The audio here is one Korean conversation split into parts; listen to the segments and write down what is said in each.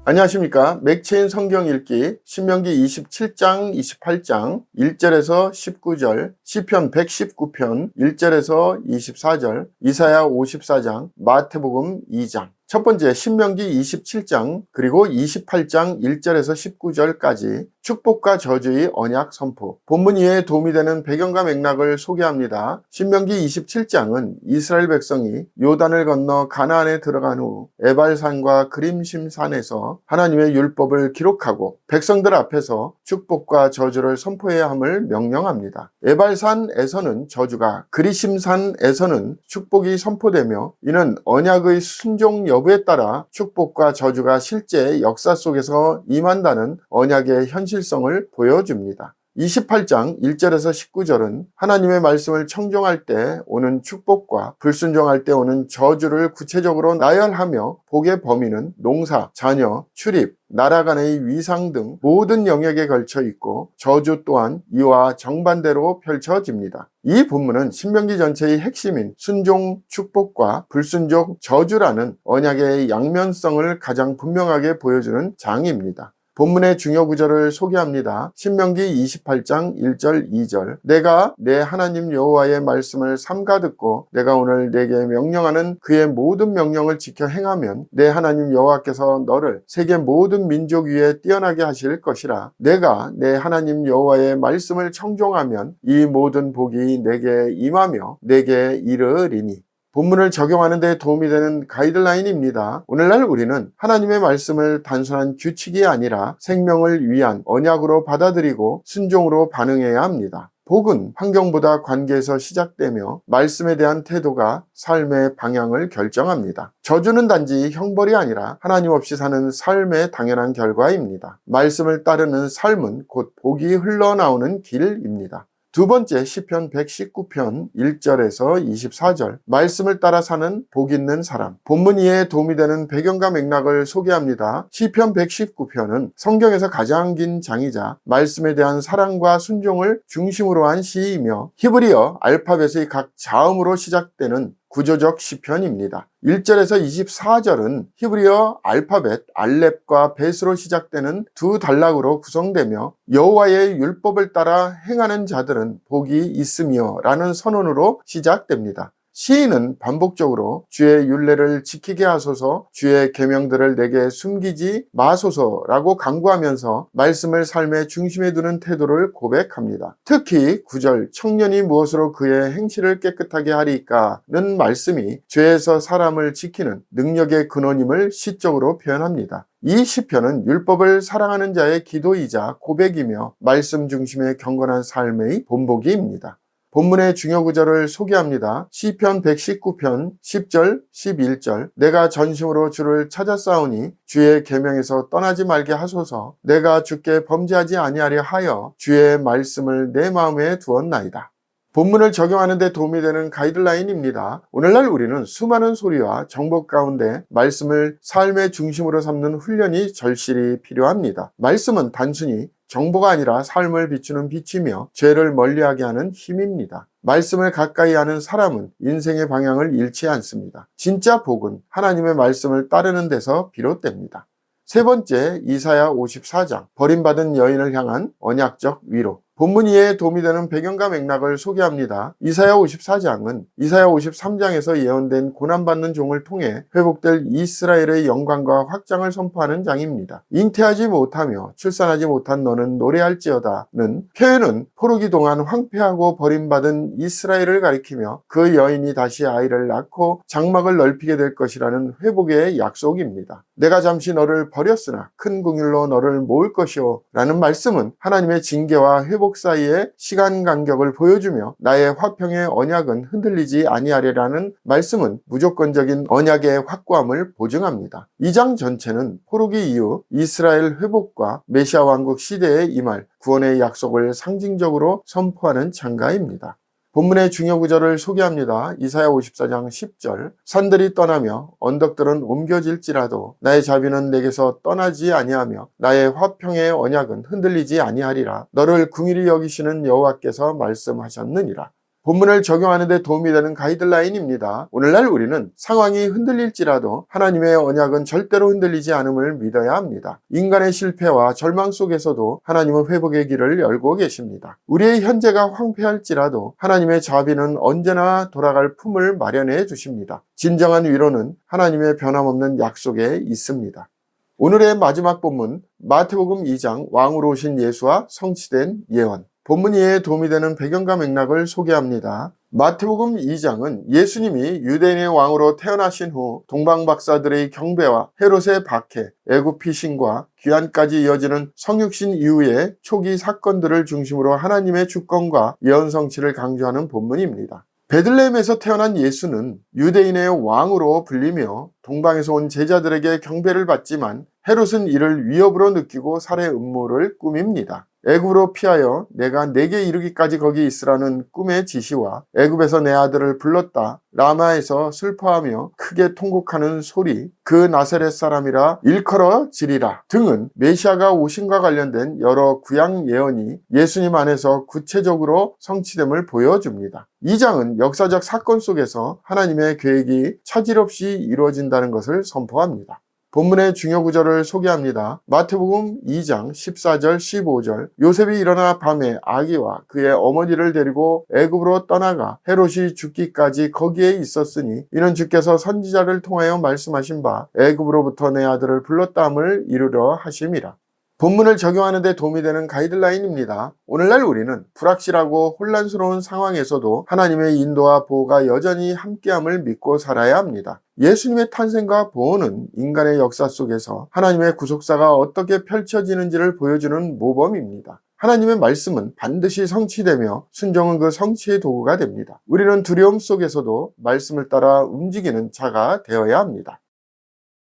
안녕하십니까. 맥체인 성경 읽기 신명기 27장 28장 1절에서 19절, 시편 119편 1절에서 24절, 이사야 54장, 마태복음 2장. 첫 번째 신명기 27장 그리고 28장 1절에서 19절까지 축복과 저주의 언약 선포. 본문 이해에 도움이 되는 배경과 맥락을 소개합니다. 신명기 27장은 이스라엘 백성이 요단을 건너 가나안에 들어간 후 에발산과 그림심산에서 하나님의 율법을 기록하고 백성들 앞에서 축복과 저주를 선포해야 함을 명령합니다. 에발산에서는 저주가, 그리심산에서는 축복이 선포되며 이는 언약의 순종 여부에 따라 축복과 저주가 실제 역사 속에서 임한다는 언약의 현실성을 보여줍니다. 28장 1절에서 19절은 하나님의 말씀을 청종할 때 오는 축복과 불순종할 때 오는 저주를 구체적으로 나열하며 복의 범위는 농사, 자녀, 출입, 나라 간의 위상 등 모든 영역에 걸쳐 있고 저주 또한 이와 정반대로 펼쳐집니다. 이 본문은 신명기 전체의 핵심인 순종, 축복과 불순종, 저주라는 언약의 양면성을 가장 분명하게 보여주는 장입니다. 본문의 중요 구절을 소개합니다. 신명기 28장 1절 2절. 내가 내 하나님 여호와의 말씀을 삼가 듣고 내가 오늘 내게 명령하는 그의 모든 명령을 지켜 행하면 내 하나님 여호와께서 너를 세계 모든 민족 위에 뛰어나게 하실 것이라. 내가 내 하나님 여호와의 말씀을 청종하면 이 모든 복이 내게 임하며 내게 이르리니. 본문을 적용하는 데 도움이 되는 가이드라인입니다. 오늘날 우리는 하나님의 말씀을 단순한 규칙이 아니라 생명을 위한 언약으로 받아들이고 순종으로 반응해야 합니다. 복은 환경보다 관계에서 시작되며 말씀에 대한 태도가 삶의 방향을 결정합니다. 저주는 단지 형벌이 아니라 하나님 없이 사는 삶의 당연한 결과입니다. 말씀을 따르는 삶은 곧 복이 흘러나오는 길입니다. 두 번째 시편 119편 1절에서 24절. 말씀을 따라 사는 복 있는 사람. 본문 이해에 도움이 되는 배경과 맥락을 소개합니다. 시편 119편은 성경에서 가장 긴 장이자 말씀에 대한 사랑과 순종을 중심으로 한 시이며 히브리어 알파벳의 각 자음으로 시작되는 구조적 시편입니다. 1절에서 24절은 히브리어 알파벳 알렙과 벳으로 시작되는 두 단락으로 구성되며 여호와의 율법을 따라 행하는 자들은 복이 있으며 라는 선언으로 시작됩니다. 시인은 반복적으로 주의 율례를 지키게 하소서, 주의 계명들을 내게 숨기지 마소서라고 간구하면서 말씀을 삶의 중심에 두는 태도를 고백합니다. 특히 9절 청년이 무엇으로 그의 행실을 깨끗하게 하리까는 말씀이 죄에서 사람을 지키는 능력의 근원임을 시적으로 표현합니다. 이 시편은 율법을 사랑하는 자의 기도이자 고백이며 말씀 중심의 경건한 삶의 본보기입니다. 본문의 중요 구절을 소개합니다. 시편 119편 10절 11절. 내가 전심으로 주를 찾았사오니 주의 계명에서 떠나지 말게 하소서. 내가 주께 범죄하지 아니하려 하여 주의 말씀을 내 마음에 두었나이다. 본문을 적용하는 데 도움이 되는 가이드라인입니다. 오늘날 우리는 수많은 소리와 정보 가운데 말씀을 삶의 중심으로 삼는 훈련이 절실히 필요합니다. 말씀은 단순히 정보가 아니라 삶을 비추는 빛이며 죄를 멀리하게 하는 힘입니다. 말씀을 가까이 하는 사람은 인생의 방향을 잃지 않습니다. 진짜 복은 하나님의 말씀을 따르는 데서 비롯됩니다. 세 번째, 이사야 54장, 버림받은 여인을 향한 언약적 위로. 본문 이해에 도움이 되는 배경과 맥락을 소개합니다. 이사야 54장은 이사야 53장에서 예언된 고난받는 종을 통해 회복될 이스라엘의 영광과 확장을 선포하는 장입니다. 잉태하지 못하며 출산하지 못한 너는 노래할지어다는 표현은 포로기 동안 황폐하고 버림받은 이스라엘을 가리키며 그 여인이 다시 아이를 낳고 장막을 넓히게 될 것이라는 회복의 약속입니다. 내가 잠시 너를 버렸으나 큰 긍휼로 너를 모을 것이오 라는 말씀은 하나님의 징계와 회복 사이의 시간 간격을 보여주며 나의 화평의 언약은 흔들리지 아니하리라는 말씀은 무조건적인 언약의 확고함을 보증합니다. 이 장 전체는 포로기 이후 이스라엘 회복과 메시아 왕국 시대에 임할 구원의 약속을 상징적으로 선포하는 장가입니다. 본문의 중요 구절을 소개합니다. 이사야 54장 10절. 산들이 떠나며 언덕들은 옮겨질지라도 나의 자비는 내게서 떠나지 아니하며 나의 화평의 언약은 흔들리지 아니하리라. 너를 긍휼히 여기시는 여호와께서 말씀하셨느니라. 본문을 적용하는 데 도움이 되는 가이드라인입니다. 오늘날 우리는 상황이 흔들릴지라도 하나님의 언약은 절대로 흔들리지 않음을 믿어야 합니다. 인간의 실패와 절망 속에서도 하나님은 회복의 길을 열고 계십니다. 우리의 현재가 황폐할지라도 하나님의 자비는 언제나 돌아갈 품을 마련해 주십니다. 진정한 위로는 하나님의 변함없는 약속에 있습니다. 오늘의 마지막 본문 마태복음 2장 왕으로 오신 예수와 성취된 예언. 본문 이해에 도움이 되는 배경과 맥락을 소개합니다. 마태복음 2장은 예수님이 유대인의 왕으로 태어나신 후 동방박사들의 경배와 헤롯의 박해, 애굽 피신과 귀환까지 이어지는 성육신 이후의 초기 사건들을 중심으로 하나님의 주권과 예언 성취를 강조하는 본문입니다. 베들레헴에서 태어난 예수는 유대인의 왕으로 불리며 동방에서 온 제자들에게 경배를 받지만 헤롯은 이를 위협으로 느끼고 살해 음모를 꾸밉니다. 애굽으로 피하여 내가 내게 이르기까지 거기 있으라는 꿈의 지시와 애굽에서 내 아들을 불렀다 라마에서 슬퍼하며 크게 통곡하는 소리, 그 나사렛 사람이라 일컬어지리라 등은 메시아가 오심과 관련된 여러 구약 예언이 예수님 안에서 구체적으로 성취됨을 보여줍니다. 이 장은 역사적 사건 속에서 하나님의 계획이 차질 없이 이루어진다는 것을 선포합니다. 본문의 중요 구절을 소개합니다. 마태복음 2장 14절 15절 요셉이 일어나 밤에 아기와 그의 어머니를 데리고 애굽으로 떠나가 헤롯이 죽기까지 거기에 있었으니 이는 주께서 선지자를 통하여 말씀하신 바 애굽으로부터 내 아들을 불렀다함을 이루려 하심이라. 본문을 적용하는 데 도움이 되는 가이드라인입니다. 오늘날 우리는 불확실하고 혼란스러운 상황에서도 하나님의 인도와 보호가 여전히 함께함을 믿고 살아야 합니다. 예수님의 탄생과 보호는 인간의 역사 속에서 하나님의 구속사가 어떻게 펼쳐지는지를 보여주는 모범입니다. 하나님의 말씀은 반드시 성취되며 순종은 그 성취의 도구가 됩니다. 우리는 두려움 속에서도 말씀을 따라 움직이는 자가 되어야 합니다.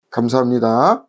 감사합니다.